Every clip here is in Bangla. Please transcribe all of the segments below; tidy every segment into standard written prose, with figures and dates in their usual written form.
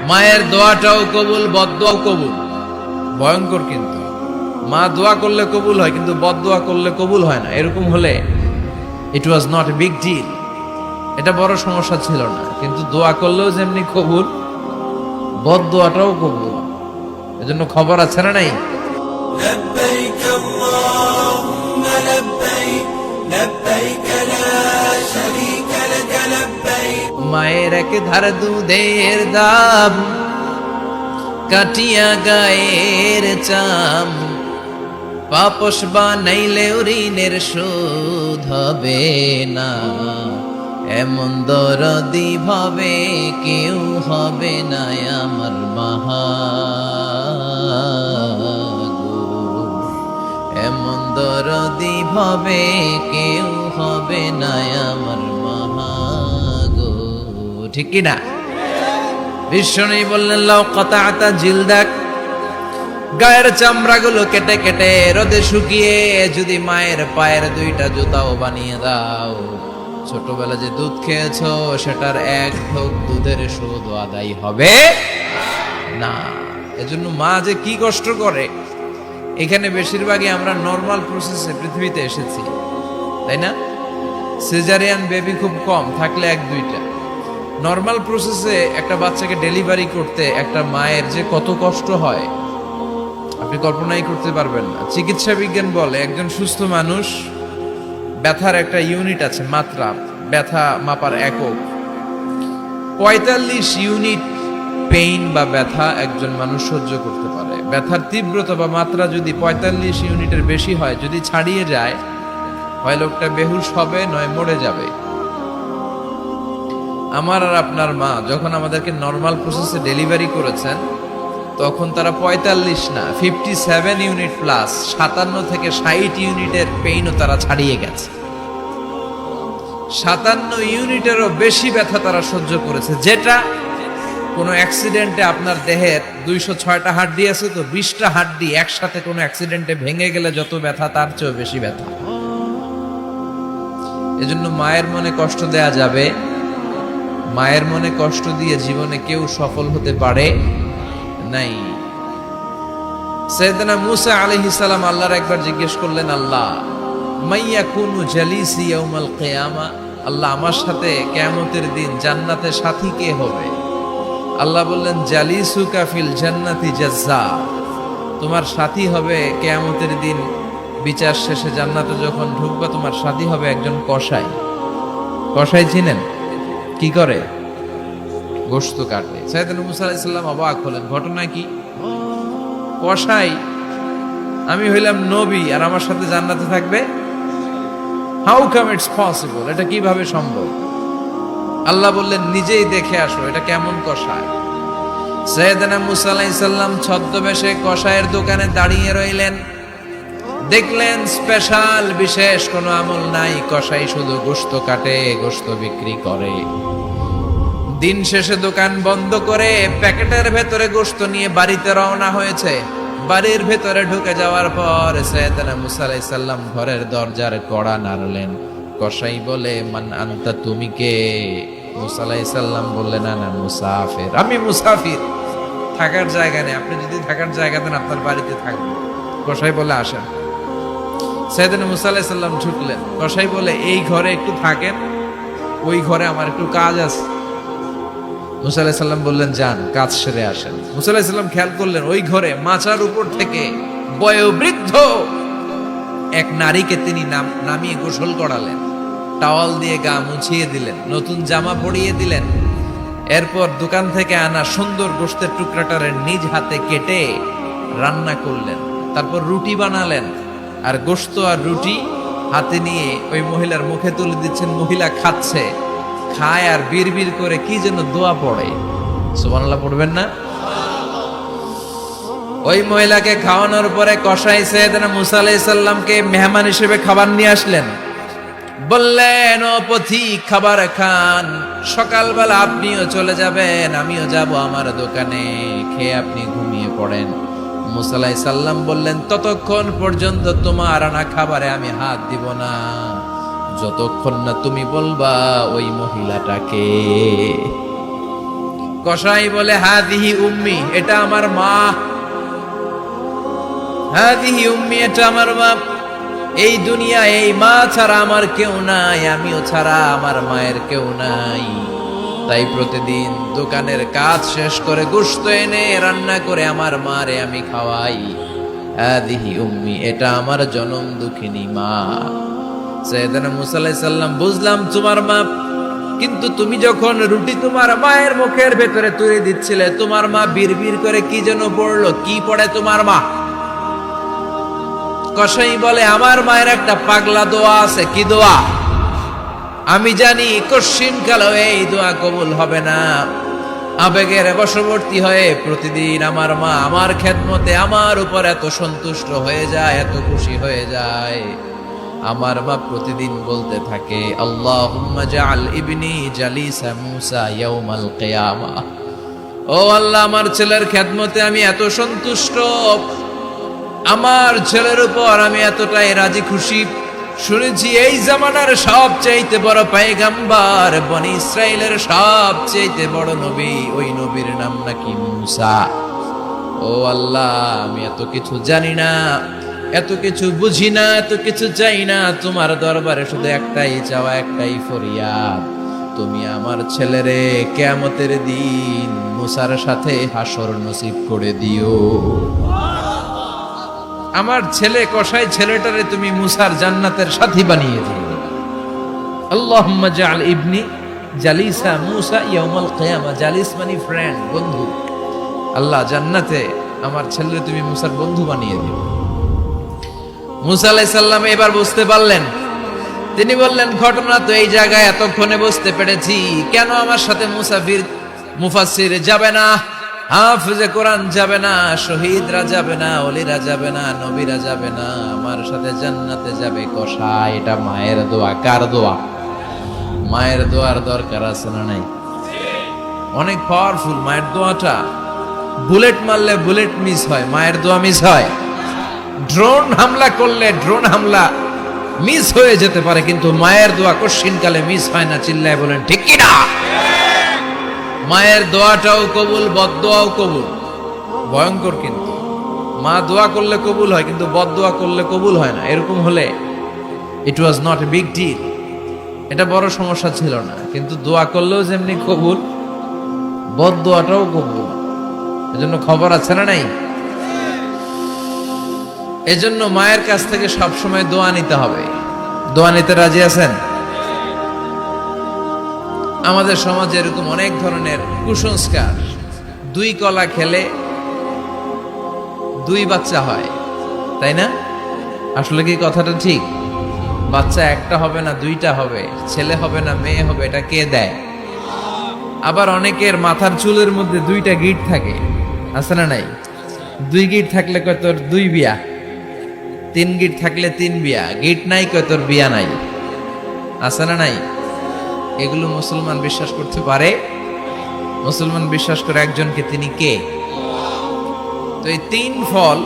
মায়ের দোয়াটাও কবুল, বদদোয়াও কবুল। ভয়ঙ্কর কিন্তু, মা দোয়া করলে কবুল হয় কিন্তু বদদোয়া করলে কবুল হয় না। এরকম হলে it was not a big deal, এটা বড় সমস্যা ছিল না। কিন্তু দোয়া করলেও যেমনি কবুল, বদদোয়াটাও কবুল। এজন্য খবর আছে না নাই? لبيك اللهم لبيك لبيك لا شريك لك لبيك মায়ের এক ধার দুধের দাম, কাটিয়া গায়ের চাম, পাপস বানাইলেও ঋণের শোধ হবে না। এমন দরদি ভাবে কেউ হবে না আমার মাহাগো, এমন দরদি ভাবে কেউ হবে না আমার মাহাগো। ঠিক কি না? বিষ্ণু বললেন লাউ কাতাআতা জিলদাক, গায়ের চামড়াগুলো কেটে কেটে রোদে শুকিয়ে যদি মায়ের পায়ের দুইটা জুতাও বানিয়ে দাও, ছোটবেলা যে দুধ খেয়েছো সেটার এক ঢোক দুধের শোধ আদায় হবে না। এজন্য মা যে কি কষ্ট করে। এখানে বেশিরভাগই আমরা নর্মাল প্রসেসে পৃথিবীতে এসেছি, তাই না? সিজারিয়ান বেবি খুব কম, থাকলে এক দুইটা। নর্মাল প্রসেসে একটা বাচ্চাকে ডেলিভারি করতে একটা মায়ের যে কত কষ্ট হয় আপনি কল্পনাই করতে পারবেন না। চিকিৎসা বিজ্ঞান বলে একজন সুস্থ মানুষ, ব্যথার একটা ইউনিট আছে, মাত্রা, ব্যথা মাপার একক, ৪৫ ইউনিট পেইন বা ব্যথা একজন মানুষ সহ্য করতে পারে। ব্যথার তীব্রতা বা মাত্রা যদি ৪৫ ইউনিটের বেশি হয়, যদি ছাড়িয়ে যায়, হয় লোকটা বেহুশ হবে নয় মরে যাবে। আমার আর আপনার মা যখন আমাদেরকে নর্মাল প্রসেসে ডেলিভারি করেছেন তখন তারা ৪৫ না 57 ইউনিট প্লাস ৫৭ থেকে ৬০ ইউনিটের পেইনও তারা ছাড়িয়ে গেছে। ৫৭ ইউনিটেরও বেশি ব্যথা তারা সহ্য করেছে, যেটা কোনো অ্যাক্সিডেন্টে আপনার দেহের ২০৬টা হাড্ডি আছে তো ২০টা হাড্ডি একসাথে কোনো অ্যাক্সিডেন্টে ভেঙে গেলে যত ব্যথা তার চেয়েও বেশি ব্যথা। এজন্য মায়ের মনে কষ্ট দেয়া যাবে, মায়ের মনে কষ্ট দিয়ে জীবনে কেউ সফল হতে পারে নাই। সাইয়েদনা মূসা আলাইহিস সালাম আল্লাহর একবার জিজ্ঞেস করলেন, আল্লাহ মাইয়াকুনু জালিসি ইয়াউমাল কিয়ামা, আল্লাহ আমার সাথে কিয়ামতের দিন জান্নাতে সাথী কে হবে? আল্লাহ বললেন, জালিসুকা ফিল জান্নাতি জাজ্জা, তোমার সাথী হবে কিয়ামতের দিন বিচার শেষে জান্নাতে যখন ঢুকবে তোমার সাথী হবে একজন কসাই। কসাই চিনেন? কি করে? গোশত কাটে। সাইয়েদনা মূসা আলাইহিস সালাম অবাক হলেন, ঘটনা কি? কসাই, আমি হইলাম নবী আর আমার সাথে জান্নাতে থাকবে? হাউ কাম ইটস পসিবল, এটা কিভাবে সম্ভব? আল্লাহ বললেন, নিজেই দেখে আসো এটা কেমন কসাই। সাইয়েদনা মূসা আলাইহিস সালাম ছদ্মবেশে কসাইয়ের দোকানে দাঁড়িয়ে রইলেন। দেখলেন স্পেশাল বিশেষ কোনো আমল নাই, কসাই শুধু গোশত কাটে, গোশত বিক্রি করে। দিন শেষে দোকান বন্ধ করে প্যাকেটের ভেতরে গোশত নিয়ে বাড়িতে রওনা হয়েছে। বাড়ির ভেতরে ঢুকে যাওয়ার পর সাইয়েদনা মূসা আলাইহিস সালাম ঘরের দরজার কড়া নাড়লেন। কসাই বলে, মান আনতা, তুমি কে? মূসা আলাইহিস সালাম বললেন, আনা মুসাফির, আমি মুসাফির, থাকার জায়গা নেই, আপনি যদি থাকার জায়গা দেন আপনার বাড়িতে থাকবো। কসাই বলে, আসেন। সাইয়েদনা মূসা আলাইহিস সালাম ঢুকলেন। কসাই বলে, এই ঘরে একটু থাকেন, ওই ঘরে আমার একটু কাজ আছে। মূসা আলাইহিস সালাম বললেন, যান, কাজ সেরে আসেন। মূসা আলাইহিস সালাম খেয়াল করলেন ওই ঘরে মাচার উপর থেকে বয়োবৃদ্ধ এক নারীকে তিনি নামিয়ে গোসল করালেন, টাওয়াল দিয়ে গা মুছিয়ে দিলেন, নতুন জামা পরিয়ে দিলেন। এরপর দোকান থেকে আনা সুন্দর গোশতের টুকরাটারে নিজ হাতে কেটে রান্না করলেন। তারপর রুটি বানালেন আর গোশত আর রুটি হাতে নিয়ে ওই মহিলার মুখে তুলে দিচ্ছেন। মহিলা খাচ্ছে, খায় আর বিড়বিড় করে কি যেন দোয়া পড়ে। সুবহানাল্লাহ পড়বেন না? ওই মহিলাকে খাওয়ানোর পরে কসাই সাইয়েদনা মূসা আলাইহিস সালামকে মেহমান হিসেবে খাবার নিয়ে আসলেন। বললেন, ও পথিক, খাবার খান, সকালবেলা আপনিও চলে যাবেন, আমিও যাব আমার দোকানে, খেয়ে আপনি ঘুমিয়ে পড়েন। মূসা আলাইহিস সালাম বললেন, ততক্ষণ পর্যন্ত তোমার আনা খাবারে আমি হাত দিব না যতক্ষণ না তুমি বলবা ওই মহিলাটাকে। কসাই বলে হাদিহি উম্মি, এটা আমার মা। হাদিহি উম্মি, এটা আমার মা। এই দুনিয়া এই মা ছাড়া আমার কেউ নাই, আমিও ছাড়া আমার মায়ের কেউ নাই। তাই প্রতিদিন দোকানের কাজ শেষ করে গোশত এনে রান্না করে আমার মারে আমি খাওয়াই। হাদিহি উম্মি, এটা আমার জনম দুঃখিনী মা। সাইয়েদনা মুসা আলাইহিস সালাম, বুঝলাম তোমার মা, কিন্তু তুমি যখন রুটি তোমার মায়ের মুখের ভেতরে তুলে দিচ্ছিলে, তোমার মা বিড়বিড় করে কি যেন পড়লো। কি পড়ে তোমার মা? কসাই বলে, আমার মায়ের একটা পাগলা দোয়া আছে। কি দোয়া? আমি জানি কশিন কালো এই দোয়া কবুল হবে না। আবেগের বশবর্তী হয়ে প্রতিদিন আমার মা আমার খেদমতে আমার উপর এত সন্তুষ্ট হয়ে যায়, এত খুশি হয়ে যায়। আমার মা প্রতিদিন বলতে থাকে, আল্লাহুম্মা জাআল ইবনি জালিসা মূসা ইয়াউমাল কিয়ামা। ও আল্লাহ, আমার ছেলের খেদমতে আমি এত সন্তুষ্ট, আমার ছেলের উপর আমি এতটাই রাজি খুশি। শুনেছি এই জামানার সবচাইতে বড় পয়গম্বর, বনি ইসরাইলের সবচাইতে বড় নবী, ওই নবীর নাম নাকি মূসা। ও আল্লাহ, আমি এত কিছু জানি না, এত কিছু বুঝি না, এত কিছু চাই না। তোমার দরবারে শুধু একটাই চাওয়া, একটাই ফরিয়াদ, তুমি আমার ছেলেরে কিয়ামতের দিন মূসার সাথে হাসর নসিব করে দিও। আমার ছেলে কসাই ছেলেটারে তুমি মূসার জান্নাতের সাথী বানিয়ে দিও। আল্লাহুম্মা জাআল ইবনি জালিসা মূসা ইয়াউমাল কিয়ামা। জালিস মানে ফ্রেন্ড, বন্ধু। আল্লাহ, জান্নাতে আমার ছেলেরে তুমি মূসার বন্ধু বানিয়ে দিও। মূসা আলাইহিস সালাম এবার বুঝতে পারলেন। তিনি বললেন, ঘটনা তো এই জায়গায় এতক্ষণে বুঝতে পেরেছি, কেন আমার সাথে মুফাসসির যাবে না, হাফেজে কোরআন যাবে না, শহীদরা যাবে না, ওলিরা যাবে না, নবীরা যাবে না, আমার সাথে জান্নাতে যাবে কসাই। এটা মায়ের দোয়া। কার দোয়া? মায়ের দোয়ার দরকার আছে না নাই? অনেক পাওয়ারফুল মায়ের দোয়াটা। বুলেট মারলে বুলেট মিস হয়, মায়ের দোয়া মিস হয়? ড্রোন হামলা করলে ড্রোন হামলা মিস হয়ে যেতে পারে, কিন্তু মায়ের দোয়া কশিনকালে মিস হয় না। চিল্লায় বলেন ঠিক কি না? মায়ের দোয়াটাও কবুল, বদদোয়াও কবুল। ভয়ঙ্কর কিন্তু। মা দোয়া করলে কবুল হয়, কিন্তু বদদোয়া করলে কবুল হয় না। এরকম হলে it was not a big deal, এটা বড় সমস্যা ছিল না। কিন্তু দোয়া করলেও যেমনি কবুল, বদদোয়াটাও কবুল। এজন্য খবর আছে না নাই? এজন্য মায়ের কাছ থেকে সবসময় দোয়া নিতে হবে। দোয়া নিতে রাজি আছেন? আমাদের সমাজে এরকম অনেক ধরনের কুসংস্কার। 2 কলা খেলে 2 বাচ্চা হয়, তাই না? আসলে কি কথাটা ঠিক? বাচ্চা একটা হবে না, 2টা হবে। ছেলে হবে না মেয়ে হবে, এটা কে দেয়? আবার অনেকের মাথার চুলের মধ্যে 2টা গিঁট থাকে, আছে না নাই? 2 গিঁট থাকলে কয় তোর 2 বিয়া, 3 গিঁট থাকলে 3 বিয়া, গিঁট নাই কয় তোর বিয়া নাই, আছে না নাই? এগুলো মুসলমান বিশ্বাস করতে পারে? মুসলমান বিশ্বাস করে একজনকে, তিনি কে? তো এই 3 ফল,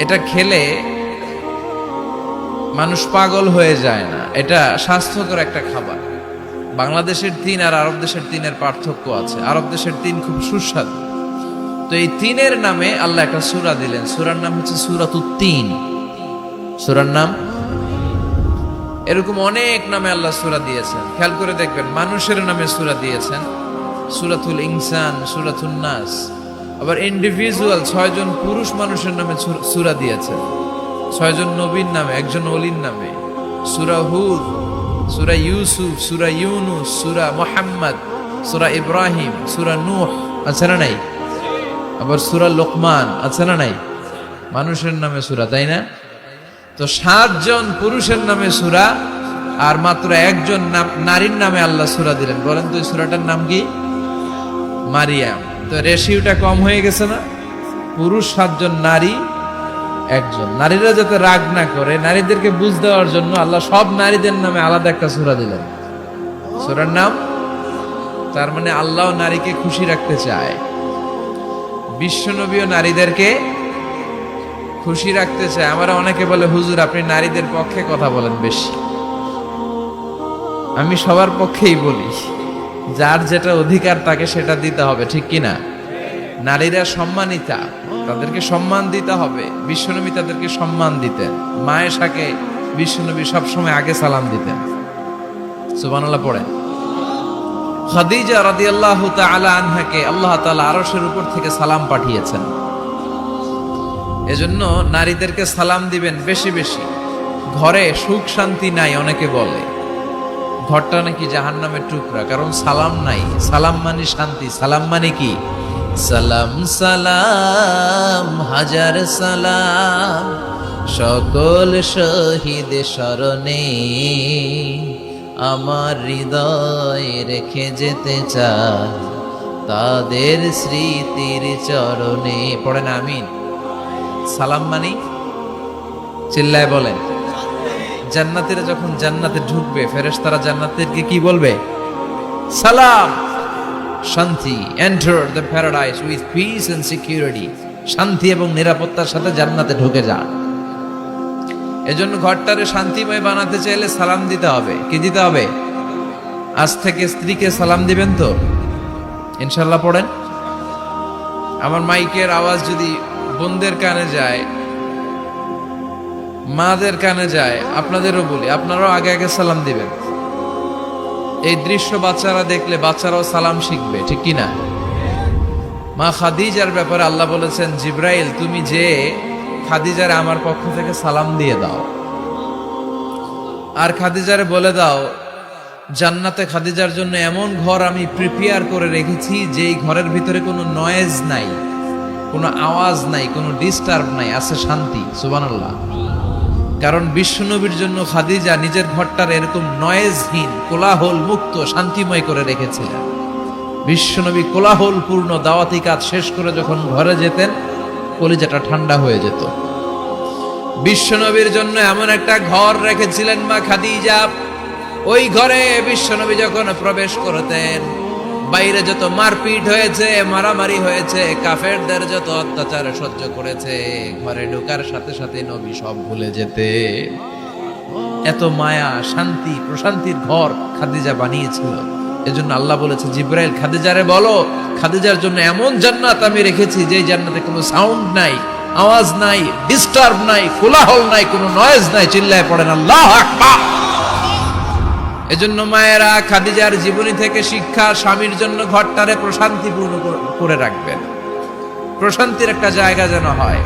এটা খেলে মানুষ পাগল হয়ে যায় না। এটা স্বাস্থ্যকর একটা খাবার। বাংলাদেশের 3 আর আরব দেশের 3-এর পার্থক্য আছে। আরব দেশের 3 খুব সুস্বাদু। তো এই 3-এর নামে আল্লাহ একটা সূরা দিলেন। সূরার নাম হচ্ছে সূরাতুত তিন। সূরার নাম এরকম অনেক নামে আল্লাহ সূরা দিয়েছেন। খেয়াল করে দেখবেন, মানুষের নামে সূরা দিয়েছেন, সূরাতুল ইনসান, সূরাতুন নাস। আবার ইন্ডিভিজুয়াল 6 জন পুরুষ মানুষের নামে সূরা দিয়েছেন, 6 জন নবীর নামে, 1 জন ওলির নামে। সূরা হুদ, সূরা ইউসুফ, সূরা ইউনুস, সূরা মুহাম্মদ, সূরা ইব্রাহিম, সূরা নূহ, আছে না নাই? আবার সূরা লোকমান, আছে না নাই? মানুষের নামে সূরা, তাই না? তো 7 জন পুরুষের নামে সূরা, আর মাত্র 1 জন নারীর নামে আল্লাহ সূরা দিলেন। বলেন তো এই সূরাটার নাম কি? মারিয়াম। তো রেশিওটা কম হয়ে গেছে না? পুরুষ 7 জন, নারী 1 জন। নারীরা যাতে রাগ না করে, নারীদেরকে বুঝ দেওয়ার জন্য আল্লাহ সব নারীদের নামে আলাদা একটা সূরা দিলেন। সূরার নাম, তার মানে আল্লাহ নারীকে খুশি রাখতে চায়। বিশ্বনবীও নারীদেরকে খুশি রাখতে চায়। আমরা অনেকে বলে, হুজুর আপনি নারীদের পক্ষে কথা বলেন বেশি। আমি সবার পক্ষেই বলি, যার যেটা অধিকার তাকে সেটা দিতে হবে, ঠিক কিনা? নারীরা সম্মানিতা, তাদেরকে সম্মান দিতে হবে। বিশ্বনবী তাদেরকে সম্মান দিতেন। মায়েশাকে বিশ্বনবী সবসময় আগে সালাম দিতেন। সুবহানাল্লাহ পড়েন। খাদিজা রাদিয়াল্লাহু তাআলা আনহাকে আল্লাহ তাআলা আরশের উপর থেকে সালাম পাঠিয়েছেন। এজন্য নারীদেরকে সালাম দিবেন বেশি বেশি। ঘরে সুখ শান্তি নাই, অনেকে বলে ঘরটা নাকি জাহান্নামের টুকরা, কারণ সালাম নাই। সালাম মানে শান্তি। সালাম মানে কি? সালাম সালাম হাজার সালাম সকল শহীদ স্মরণে, আমার হৃদয় রেখে যেতে চাই তাদের স্মৃতির চরণে। পড়েন আমিন। সালাম মানে চিল্লায় বলেন। জান্নাতীরা যখন জান্নাতে ঢুকবে, ফেরেশতারা জান্নাতীদেরকে কি বলবে? সালাম, শান্তি। Enter the paradise with peace and security. শান্তি এবং নিরাপত্তার সাথে জান্নাতে ঢুকে যান। এজন্য ঘরটারে শান্তিময় বানাতে চাইলে সালাম দিতে হবে। কি দিতে হবে? আজ থেকে স্ত্রীকে সালাম দিবেন তো ইনশাআল্লাহ। পড়েন। আমার মাইকের আওয়াজ যদি বোনদের কানে যায়, মাদের কানে যায়, আপনাদেরও বলি, আপনারাও আগে আগে সালাম দিবেন। এই দৃশ্য বাচ্চারা দেখলে বাচ্চারাও সালাম শিখবে, ঠিক কিনা? মা খাদিজার ব্যাপারে আল্লাহ বলেছেন, জিব্রাইল তুমি যে খাদিজারে আমার পক্ষ থেকে সালাম দিয়ে দাও, আর খাদিজারে বলে দাও জান্নাতে খাদিজার জন্য এমন ঘর আমি প্রিপেয়ার করে রেখেছি যেই ঘরের ভিতরে কোনো নয়েজ নাই, কোনো আওয়াজ নাই, কোনো ডিস্টার্ব নাই, আছে শান্তি। সুবহানাল্লাহ। কারণ বিশ্বনবীর জন্য খাদিজা নিজের ঘরটার এরকম নয়েজহীন, কোলাহল মুক্ত, শান্তিময় করে রেখেছিলেন। বিশ্বনবী কোলাহল পূর্ণ দাওয়াতি কাজ শেষ করে যখন ঘরে যেতেন, কলিজাটা ঠান্ডা হয়ে যেত। বিশ্বনবীর জন্য এমন একটা ঘর রেখেছিলেন মা খাদিজা, ওই ঘরে বিশ্বনবী যখন প্রবেশ করতেন, বাইরে যত মারপিট হয়েছে, মারামারি হয়েছে, কাফেরদের যত অত্যাচার সহ্য করেছে, ঘরে ঢোকার সাথে সাথে নবী সব ভুলে যেতে। এত মায়া, শান্তি, প্রশান্তির ঘর খাদিজা বানিয়েছিল। এজন্য আল্লাহ বলেছে, জিব্রাইল খাদিজারে বলো, খাদিজার জন্য এমন জান্নাত আমি রেখেছি যেই জান্নাতে কোনো সাউন্ড নাই, আওয়াজ নাই, ডিস্টার্ব নাই, কোলাহল নাই, কোনো নয়েজ নাই। চিল্লায় পড়েন আল্লাহু আকবার। এজন্য মায়েরা খাদিজার জীবনী থেকে শিক্ষা, স্বামীর জন্য ঘরটারে প্রশান্তিপূর্ণ করে রাখবেন। প্রশান্তির একটা জায়গা যেন হয়।